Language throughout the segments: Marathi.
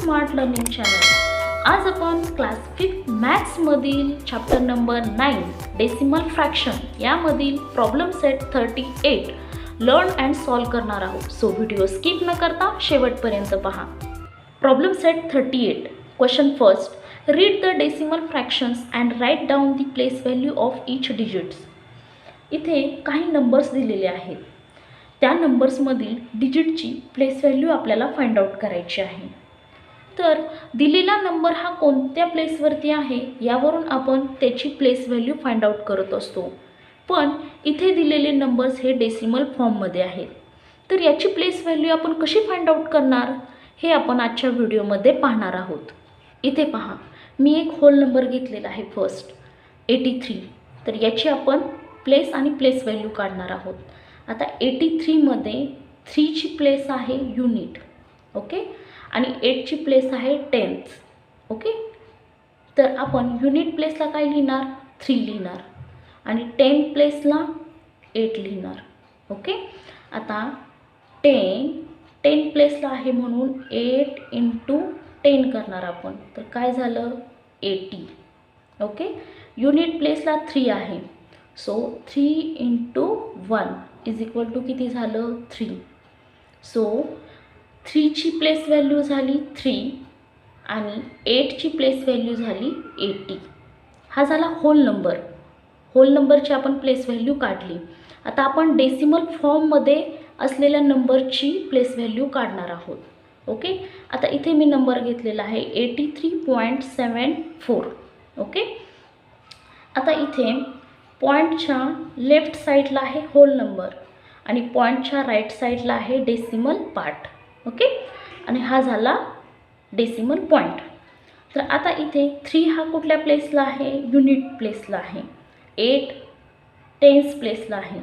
Smart learning channel. आज आपण क्लास 5 मॅथ्समधील चॅप्टर नंबर 9 डेसिमल फ्रॅक्शन यामधील problem set 38 learn and solve करणार आहोत। सो व्हिडिओ स्किप न करता शेवटपर्यंत पहा। Problem set 38 question first, read the decimal fractions and write down the place value of each digits. इथे काही नंबर्स दिलेले आहेत, त्या नंबर्समधील डिजिटची प्लेस व्हॅल्यू आपल्याला फाइंड आउट करायची आहे। तर दिलेला नंबर हा कोणत्या प्लेसवरती आहे यावरून आपण त्याची प्लेस व्हॅल्यू फाइंड आउट करत असतो, पण इथे दिलेले नंबर्स हे डेसिमल फॉर्ममध्ये आहेत। तर याची प्लेस व्हॅल्यू आपण कशी फाइंड आउट करणार हे आपण आजच्या व्हिडिओमध्ये पाहणार आहोत। इथे पहा, मी एक होल नंबर घेतलेला आहे फर्स्ट 83। तर याची आपण प्लेस आणि प्लेस व्हॅल्यू काढणार आहोत। आता 83 मध्ये 3 ची प्लेस आहे युनिट, ओके, आणि 8 ची प्लेस आहे टेन्थ, ओके। तर आपण युनिट प्लेसला काय लिहिणार, 3 लिहिणार आणि 10 प्लेसला 8 लिहिणार, ओके। आता 10 प्लेसला आहे म्हणून 8 × 10 करणार आपण, तर काय झालं 80, ओके। युनिट प्लेसला 3 आहे, सो 3 × 1 इज इक्वल टू किती झालं 3। सो 3 ची प्लेस व्हॅल्यू झाली 3 आणि 8 ची प्लेस व्हॅल्यू झाली 80। हा झाला होल नंबर। होल नंबरची आपण प्लेस व्हॅल्यू काढली। आता आपण डेसिमल फॉर्ममध्ये असलेल्या नंबरची प्लेस व्हॅल्यू काढणार आहोत, ओके। आता इथे मी नंबर घेतलेला आहे 83.74, ओके। आता इथे पॉईंटच्या लेफ्ट साईडला आहे होल नंबर आणि पॉईंटच्या राईट साईडला आहे डेसिमल पार्ट, ओके। आणि हा झाला डेसिमल पॉईंट। तर आता इथे 3 हा कुठल्या प्लेसला आहे, युनिट प्लेसला आहे, 8 टेन्स प्लेसला आहे,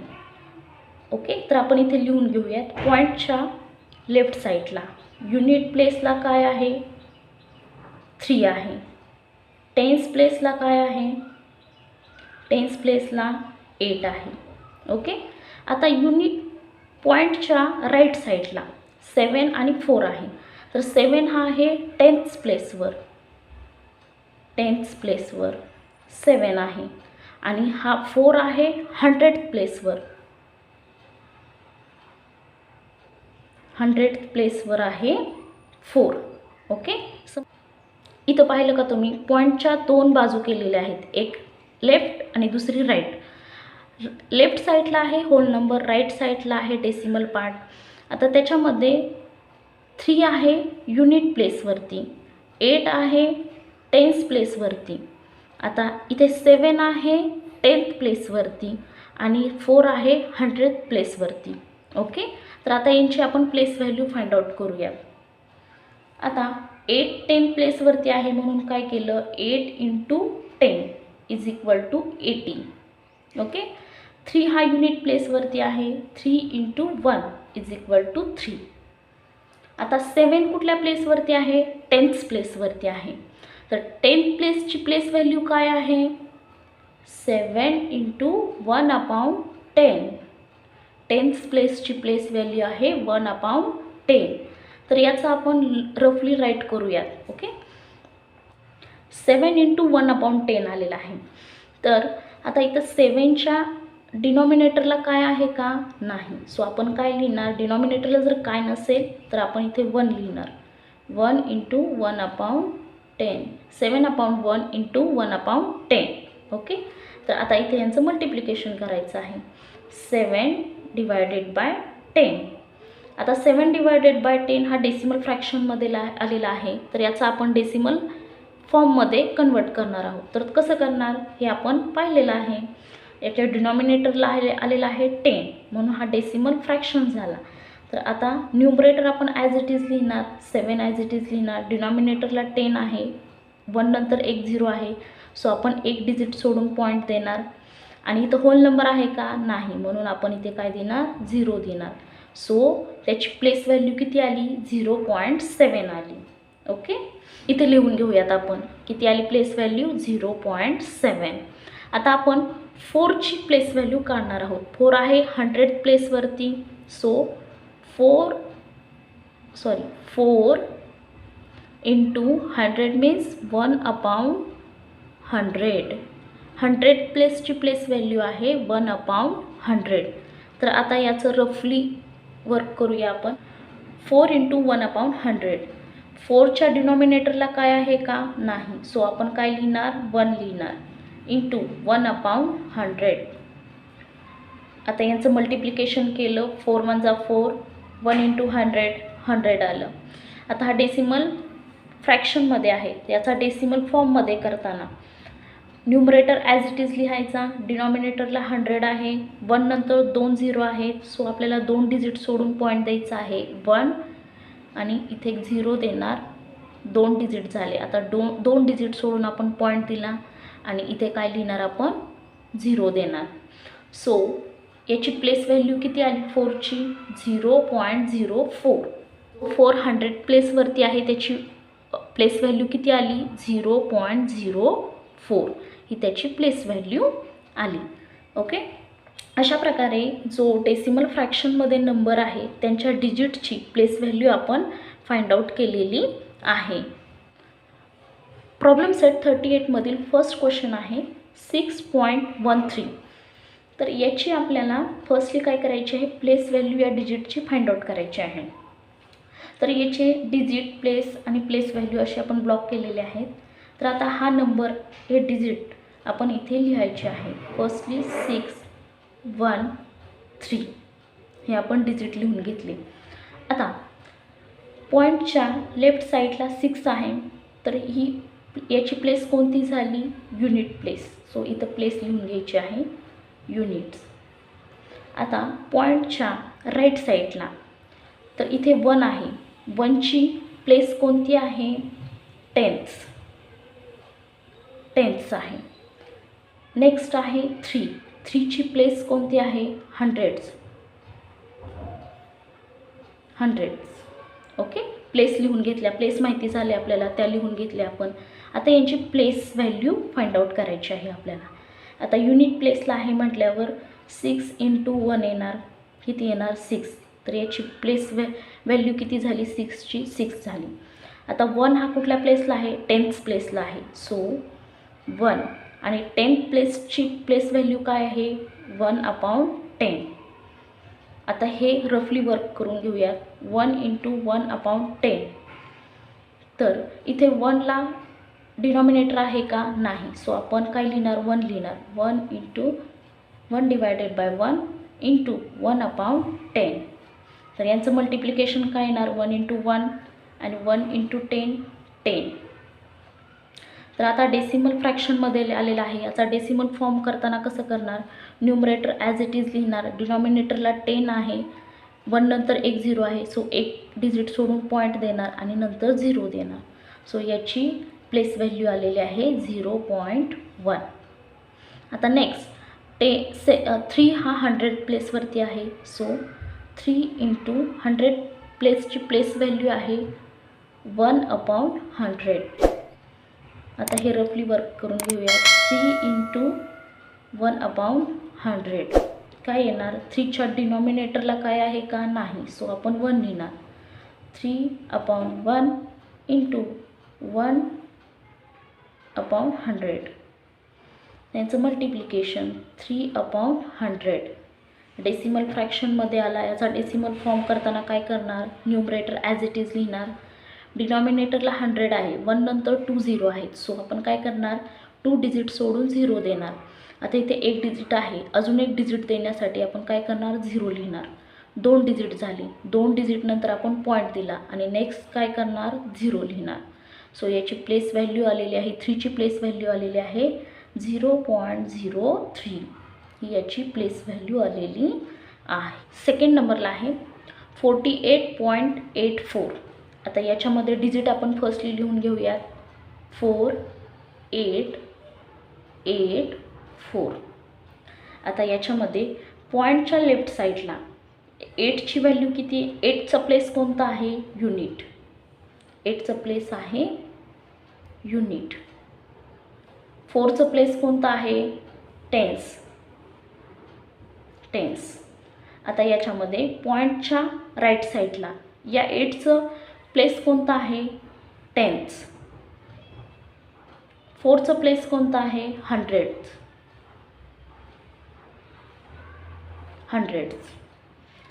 ओके। तर आपण इथे लिहून घेऊयात, पॉईंटच्या लेफ्ट साईडला युनिट प्लेसला काय आहे 3 आहे, टेन्स प्लेसला काय आहे, टेन्स प्लेसला 8 आहे, ओके। आता युनिट पॉईंटच्या राईट साईडला 7 आणि 4 आहे, तर 7 हा आहे टेन्थ प्लेसवर 7 आहे आणि हा 4 आहे 100th प्लेसवर 100th प्लेसवर आहे 4, ओके। इथं पाहिलं का तुम्ही, पॉईंटच्या 2 बाजू केलेल्या आहेत, एक लेफ्ट आणि दुसरी राईट। लेफ्ट साईडला आहे होल नंबर, राईट साईडला आहे डेसिमल पार्ट। आता त्याच्यामध्ये 3 आहे युनिट प्लेसवरती, 8 आहे टेन्स प्लेसवरती, आता इथे 7 आहे 10th प्लेसवरती आणि 4 आहे 100th प्लेसवरती, ओके। तर आता यांची आपण प्लेस व्हॅल्यू फाइंड आउट करूया। आता 8 10 प्लेसवरती आहे म्हणून काय केलं, 8 × 10 इज इक्वल टू 80, ओके। 3 हा युनिट प्लेसवरती आहे, 3 × 1 इज इक्वल टू 3। आता 7 कुठल्या प्लेसवरती आहे, टेन्थ प्लेसवरती आहे, तर 10th प्लेसची प्लेस व्हॅल्यू काय आहे 7 × 1/10। टेन्थ प्लेसची प्लेस व्हॅल्यू आहे 1/10। तर याचा आपण रफली राईट करूयात, ओके। 7 × 1/10 आलेला आहे। तर आता इथं 7च्या डिनॉमिनेटरला काय आहे का, नाही, सो आपण काय लिहिणार, डिनॉमिनेटरला जर काय नसेल तर आपण इथे 1 लिहिणार, 1 × 1/10, 7/1 × 1/10, ओके। तर आता इथे यांचं मल्टिप्लिकेशन करायचं आहे, 7/10। आता 7/10 हा डेसिमल फ्रॅक्शनमध्ये आलेला आहे, तर याचा आपण डेसिमल फॉर्ममध्ये कन्वर्ट करणार आहोत। तर कसं करणार हे आपण पाहिलेलं आहे। याच्या डिनॉमिनेटरला आलेला आहे 10 म्हणून हा डेसिमल फ्रॅक्शन झाला। तर आता न्यूमरेटर आपण ॲज इट इज लिहिणार, 7 ॲज इट इज लिहिणार, डिनॉमिनेटरला 10 आहे, 1 नंतर एक 0 आहे, सो आपण एक डिजिट सोडून पॉईंट देणार आणि इथं होल नंबर आहे का, नाही, म्हणून आपण इथे काय देणार 0 देणार। सो त्याची प्लेस व्हॅल्यू किती आली 0.7 आली, ओके। इथे लिहून घेऊयात आपण किती आली प्लेस व्हॅल्यू 0.7। आता आपण 4 ची प्लेस व्हॅल्यू काढणार आहोत। 4 आहे 100th प्लेसवरती, सो 4 इंटू 100 मीन्स 1/100. 100 प्लेसची प्लेस व्हॅल्यू आहे 1/100. तर आता याचं रफली वर्क करूया आपण. 4 इंटू 1/100. 4च्या डिनॉमिनेटरला काय आहे का? नाही. सो आपण काय लिहिणार? 1 लिहिणार इंटू 1/100. आता यांचं मल्टिप्लिकेशन केलं. 4 1 जा 4. 1 इंटू 100 100 आलं. आता हा डेसिमल फ्रॅक्शनमध्ये आहे. याचा डेसिमल फॉर्ममध्ये करताना न्यूमरेटर ॲज इट इज लिहायचा. डिनॉमिनेटरला 100 आहे. 1 नंतर 2 झिरो आहेत. सो आपल्याला 2 डिजिट सोडून पॉईंट द्यायचा आहे 1 आणि इथे एक 0 देणार. 2 डिजिट झाले. आता 2 डिजिट सोडून आपण पॉईंट दिला आणि इथे काय लिहिणार आपण? 0 देणार. सो याची प्लेस व्हॅल्यू किती आली 4ची? 0.04. 400 प्लेसवरती आहे, त्याची प्लेस व्हॅल्यू किती आली? 0.04 ही त्याची प्लेस व्हॅल्यू आली. ओके. अशा प्रकारे जो डेसिमल फ्रॅक्शनमध्ये नंबर आहे त्यांच्या डिजिटची प्लेस व्हॅल्यू आपण फाइंड आउट केलेली आहे. प्रॉब्लेम सेट 38 मधील फर्स्ट क्वेश्चन आहे 6.13. तर याची आपल्याला फर्स्टली काय करायचे आहे? प्लेस व्हॅल्यू या डिजिटची फाइंड आउट करायची आहे. तर याचे डिजिट, प्लेस आणि प्लेस व्हॅल्यू असे आपण ब्लॉक केलेले आहेत. तर आता हा नंबर, हे डिजिट आपण इथे लिहायचे आहे. फर्स्टली 613 हे आपण डिजिट लिहून घेतले. आता पॉईंटच्या लेफ्ट साईडला 6 आहे. तर ही याची प्लेस कोणती झाली? Unit place. सो इथं प्लेस लिहून घ्यायची आहे युनिट्स. आता पॉईंटच्या राईट साईडला तर इथे 1 आहे. 1ची प्लेस कोणती आहे? टेन्स आहे. नेक्स्ट आहे 3. 3ची प्लेस कोणती आहे? हंड्रेड्स. ओके. प्लेस लिहून घेतल्या. प्लेस माहिती झाले आपल्याला, त्या लिहून घेतल्या आपण. आता यांची प्लेस व्हॅल्यू फाइंड आउट करायची आहे आपल्याला. आता युनिट प्लेसला आहे म्हटल्यावर 6 इंटू 1 येणार. किती येणार? 6. तर याची प्लेस व्हॅल्यू किती झाली? 6ची 6 झाली. आता 1 हा कुठल्या प्लेसला आहे? 10th प्लेसला आहे. सो 1 आणि 10th प्लेसची प्लेस व्हॅल्यू काय आहे? 1/10. आता हे रफली वर्क करून घेऊयात. 1 इंटू 1/10. तर इथे 1ला डिनॉमिनेटर आहे का? नाही. सो आपण काय लिहिणार? 1 लिहिणार. 1 इंटू 1 डिवायडेड बाय 1 इंटू 1/10. तर यांचं मल्टिप्लिकेशन काय येणार? 1 इंटू 1 आणि 1 इंटू 10 10. तर आता डेसिमल फ्रॅक्शनमध्ये आलेला आहे. याचा डेसिमल फॉर्म करताना कसं करणार? न्यूमरेटर ॲज इट इज लिहिणार. डिनॉमिनेटरला 10 आहे. 1 नंतर एक 0 आहे. सो एक डिजिट सोडून पॉईंट देणार आणि नंतर 0 देणार. सो याची प्लेस व्हॅल्यू आलेली आहे 0.1. आता नेक्स्ट 3 हा 100 प्लेसवरती आहे. सो 3 इंटू 100 प्लेसची प्लेस व्हॅल्यू आहे 1/100. आता हे रफली वर्क करून घेऊया. 3 इंटू 1/100 काय येणार? 3च्या डिनॉमिनेटरला काय आहे का? नाही. सो आपण 1 लिहिणार. 3/1 इंटू 1/100. त्यांचं मल्टिप्लिकेशन 3/100. डेसिमल फ्रॅक्शनमध्ये आला. याचा डेसिमल फॉर्म करताना काय करणार? न्यूमरेटर ॲज इट इज लिहिणार. डिनॉमिनेटरला 100 आहे. 1 नंतर 2 0 आहेत. सो आपण काय करणार? 2 डिजिट सोडून 0 देणार. आता इथे एक डिजिट आहे. अजून एक डिजिट देण्यासाठी आपण काय करणार? 0 लिहिणार. 2 डिजिट झाली. 2 डिजिट नंतर आपण पॉईंट दिला आणि नेक्स्ट काय करणार? 0 लिहिणार. सो याची प्लेस व्हॅल्यू आलेली आहे, 3ची प्लेस व्हॅल्यू आलेली आहे 0.03. ही याची प्लेस व्हॅल्यू आलेली आहे. सेकंड नंबरला आहे 48.84. आता याच्यामध्ये डिजिट आपण फर्स्टली लिहून घेऊयात. 4884. आता याच्यामध्ये पॉईंटच्या लेफ्ट साईडला 8ची व्हॅल्यू किती? 8चा प्लेस कोणता आहे? युनिट. 8चा प्लेस आहे युनिट. 4चं प्लेस कोणता आहे? टेन्स. आता याच्यामध्ये पॉईंटच्या राईट साईडला या 8चं प्लेस कोणता आहे? टेन्स. 4चं प्लेस कोणतं आहे? हंड्रेड्स.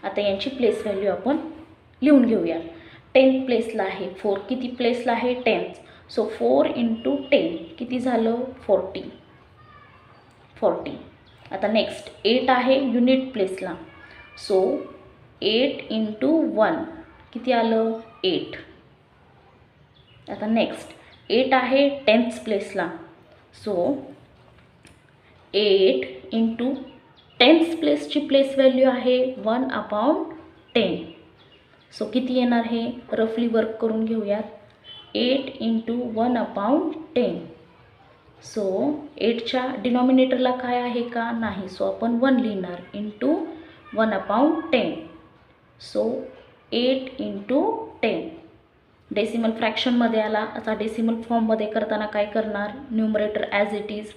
आता यांची प्लेस व्हॅल्यू आपण लिहून घेऊया. 10th प्लेसला आहे 4. किती प्लेसला आहे? 10th. सो 4 × 10 किती झालं? 40. आता नेक्स्ट 8 आहे युनिट प्लेसला. सो 8 × 1 किती आलं? 8. आता नेक्स्ट 8 आहे 10th प्लेसला. सो 8 × 10th प्लेसची प्लेस व्हॅल्यू आहे 1/10. सो किती येणार? हे रफली वर्क करून घेऊयात. 8 × 1/10. सो 8च्या डिनॉमिनेटरला काय आहे का? नाही. सो आपण 1 लिहिणार. × 1/10. सो 8 × 10. डेसिमल फ्रॅक्शनमध्ये आला. आता डेसिमल फॉर्ममध्ये करताना काय करणार? Numerator as it is.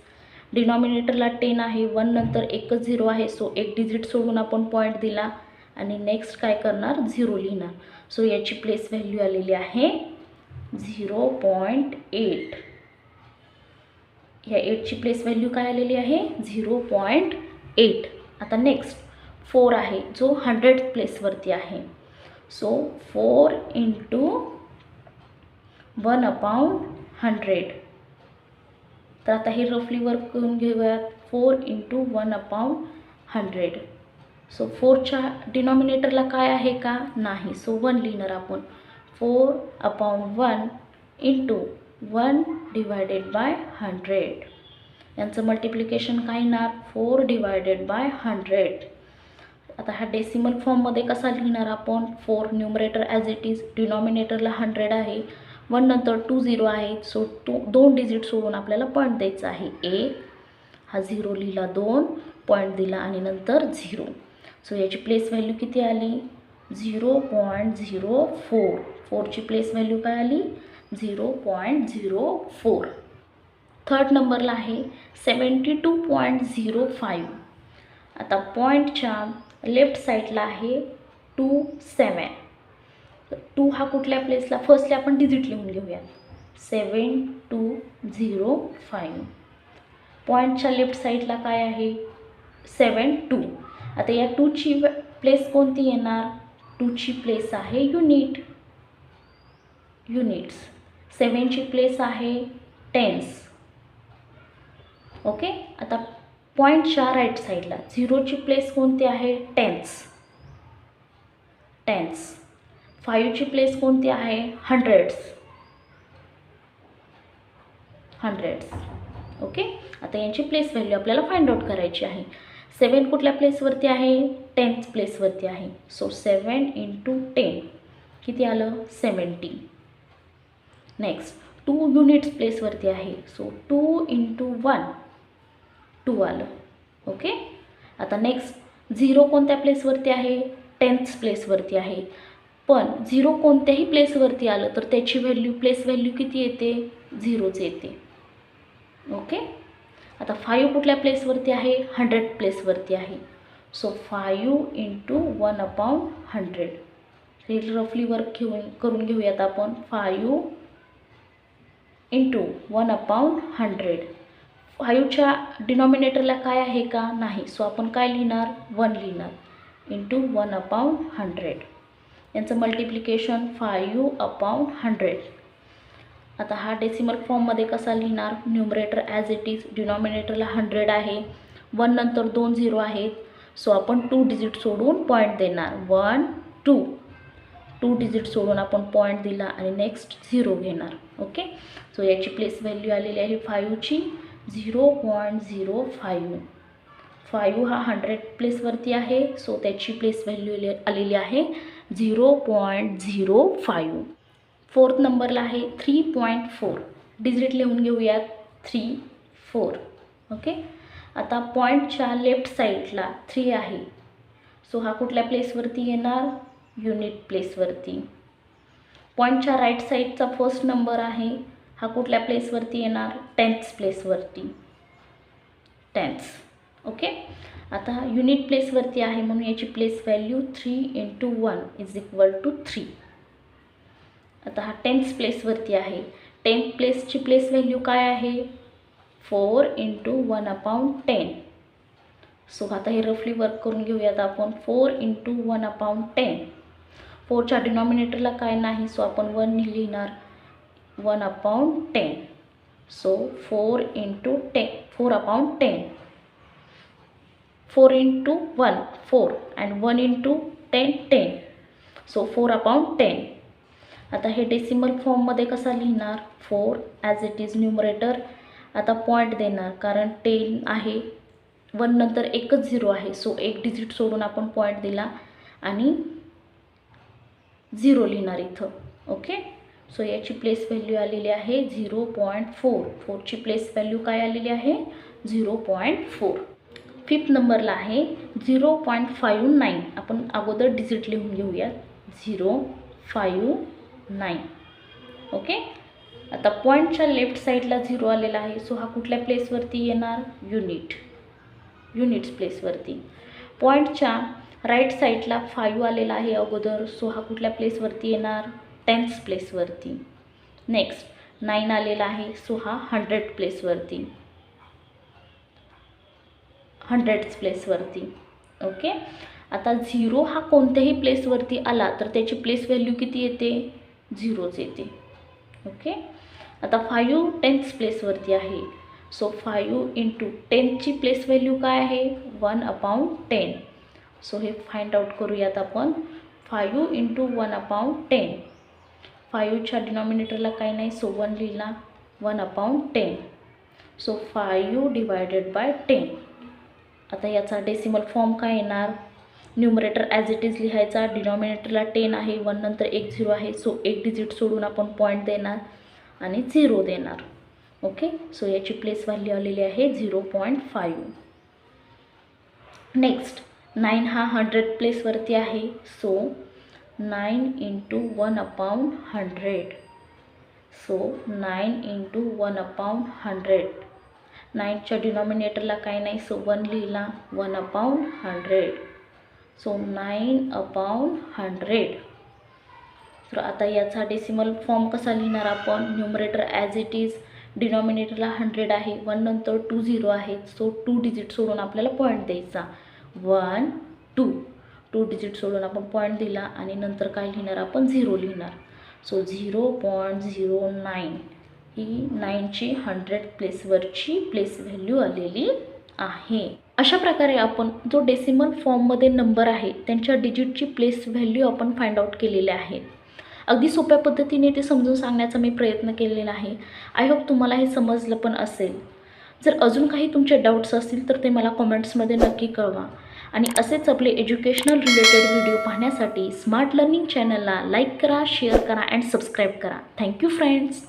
डिनॉमिनेटरला 10 आहे. 1 नंतर एकच 0 आहे. सो एक डिजिट सोडून आपण पॉईंट दिला आणि नेक्स्ट काय करणार? 0 लिहिणार. सो याची प्लेस व्हॅल्यू आलेली आहे 0.8. ह्या 8ची प्लेस व्हॅल्यू काय आलेली आहे? 0.8. आता नेक्स्ट 4 आहे जो 100th प्लेसवरती आहे. सो 4 × 1/100. तर आता हे रफली वर्क करून घेऊयात. 4 × 1/100. सो 4च्या डिनॉमिनेटरला काय आहे का? नाही. सो 1 लिहिणार आपण. 4/1 × 1/100. यांचं मल्टिप्लिकेशन काय येणार? 4/100. आता हा डेसिमल फॉर्ममध्ये कसा लिहिणार आपण? 4 न्यूमरेटर ॲज इट इज. डिनॉमिनेटरला 100 आहे. 1 नंतर 2 0 आहे. सो 2 डिजिट सोडून आपल्याला पॉईंट द्यायचा आहे. 1 हा 0 लिहिला, 2 पॉईंट दिला आणि नंतर 0. सो याची प्लेस व्हॅल्यू किती आली? 0.04. 4ची प्लेस व्हॅल्यू काय आली? 0.04. थर्ड नंबरला आहे 72.05. आता पॉईंटच्या लेफ्ट साईडला आहे 2 7. 2 हा कुठल्या प्लेसला? फर्स्टला आपण डिजिट लिहून घेऊया. 7205. पॉईंटच्या लेफ्ट साईडला काय आहे? 72. आता या 2ची प्लेस कोणती येणार? 2ची प्लेस आहे युनिट्स. 7ची प्लेस आहे टेन्स. ओके. आता पॉईंटच्या राईट साईडला 0ची प्लेस कोणती आहे? टेन्स. 5ची प्लेस कोणती आहे? हंड्रेड्स. ओके. आता यांची प्लेस व्हॅल्यू आपल्याला फाइंड आउट करायची आहे. 7 कुठल्या प्लेसवरती आहे? 10th प्लेसवरती आहे. सो 7 × 10 किती आलं? 70. नेक्स्ट 2 युनिट्स प्लेसवरती आहे. सो 2 × 1 2 आलं. ओके. आता नेक्स्ट 0 कोणत्या प्लेसवरती आहे? 10th प्लेसवरती आहे. पण 0 कोणत्याही प्लेसवरती आलं तर त्याची प्लेस व्हॅल्यू किती येते? 0च येते. ओके. आता 5 कुठल्या प्लेसवरती आहे? 100th प्लेसवरती आहे. सो 5 × 1/100. हे रफली वर्क करून घेऊयात आपण. 5 × 1/100. 5च्या डिनॉमिनेटरला काय आहे का? नाही. सो आपण काय लिहिणार? 1 लिहिणार. × 1/100. यांचं मल्टिप्लिकेशन 5/100. आता हा डेसिमल फॉर्ममध्ये कसा लिहिणार? Numerator as it is. डिनॉमिनेटरला 100 आहे. 1 नंतर 2 0 आहेत. सो आपण 2 डिजिट सोडून पॉईंट देणार. 1 2. 2 डिजिट सोडून आपण पॉईंट दिला आणि नेक्स्ट 0 घेणार. ओके. सो याची प्लेस व्हॅल्यू आलेली आहे 5ची 0.05. 5 हा 100 प्लेसवरती आहे. सो त्याची प्लेस व्हॅल्यू आलेली आहे 0.05. 4th नंबरला आहे 3.4. डिजिट लिहून घेऊयात. 3 4. ओके. आता पॉईंटच्या लेफ्ट साईडला 3 आहे. सो हा कुठल्या प्लेसवरती येणार? युनिट प्लेसवरती. पॉईंटच्या राईट साईडचा फर्स्ट नंबर आहे. हा कुठल्या प्लेसवरती येणार? 10th प्लेसवरती. 10th. ओके. आता युनिट प्लेसवरती आहे म्हणून याची प्लेस व्हॅल्यू 3 × 1 = 3. आता हा 10th प्लेसवरती आहे. 10th प्लेसची प्लेस व्हॅल्यू काय आहे? 4 × 1/10. सो आता हे रफली वर्क करून घेऊयात आपण. 4 × 1/10. 4च्या डिनॉमिनेटरला काय नाही, सो आपण 1 लिहिणार. 1/10. सो 4 × 10, 4/10. 4 × 1 4 and 1 × 10 10. सो 4/10. आता हे डेसिमल फॉर्ममध्ये कसा लिहिणार? 4 ॲज इट इज न्यूमरेटर. आता पॉईंट देणार कारण 10 आहे, 1 नंतर एकच 0 आहे, सो एक डिजिट सोडून आपण पॉईंट दिला आणि 0 लिहिणार इथं. ओके, सो याची प्लेस व्हॅल्यू आलेली आहे 0.4. 4ची प्लेस व्हॅल्यू काय आलेली आहे? 0.4. 5th नंबरला आहे 0.59. आपण अगोदर डिजिट लिहून घेऊयात. 0.59. ओके, आता पॉईंटच्या लेफ्ट साईडला 0 आलेला आहे, सो हा कुठल्या प्लेसवरती येणार? युनिट्स प्लेसवरती. पॉईंटच्या राईट साईडला 5 आलेला आहे अगोदर, सो हा कुठल्या प्लेसवरती येणार? 10th प्लेसवरती. नेक्स्ट 9 आलेला आहे, सो हा 100th प्लेसवरती, 100th प्लेसवरती. ओके, आता 0 हा कोणत्याही प्लेसवरती आला तर त्याची प्लेस व्हॅल्यू किती येते? 0च येते. ओके, आता 5 10th प्लेसवरती आहे, सो 5 × 10ची प्लेस व्हॅल्यू काय आहे? 1/10. सो हे फाइंड आउट करूयात आपण. 5 × 1/10. 5च्या डिनॉमिनेटरला काही नाही, सो 1 लिहिला. 1/10. सो 5 / 10. आता याचा डेसिमल फॉर्म काय येणार? न्यूमरेटर ॲज इट इज लिहायचा. डिनॉमिनेटरला 10 आहे, 1 नंतर एक 0 आहे, सो एक डिजिट सोडून आपण पॉईंट देणार आणि 0 देणार. ओके, सो याची प्लेस व्हॅल्यू आलेली आहे 0.5. नेक्स्ट 9 हा 100th प्लेसवरती आहे, सो 9 × 1/100. सो 9 × 1/100. 9च्या डिनॉमिनेटरला काही नाही, सो 1 लिहिला. 1/100. सो 9/100. तर आता याचा डेसिमल फॉर्म कसा लिहिणार आपण? Numerator as it is. डिनॉमिनेटरला 100 आहे, 1 नंतर 2 0 आहेत, सो 2 डिजिट सोडून आपल्याला पॉईंट द्यायचा. 1 2 डिजिट सोडून आपण पॉईंट दिला आणि नंतर काय लिहिणार आपण? 0 लिहिणार. सो 0.09 ही 9ची 100th प्लेसवरची प्लेस व्हॅल्यू आलेली आहे. अशा प्रकारे आपण जो डेसिमल फॉर्ममध्ये नंबर आहे त्यांच्या डिजिटची प्लेस व्हॅल्यू आपण फाइंड आउट केलेले आहे. अगदी सोप्या पद्धतीने ते समजून सांगण्याचा मी प्रयत्न केलेला आहे. आय होप तुम्हाला हे समजलं पण असेल. जर अजून काही तुमचे डाऊट्स असतील तर ते मला कमेंट्समध्ये नक्की कळवा. आणि असेच आपले एज्युकेशनल रिलेटेड व्हिडिओ पाहण्यासाठी स्मार्ट लर्निंग चॅनलला लाईक करा, शेअर करा अँड सबस्क्राईब करा. Thank you friends.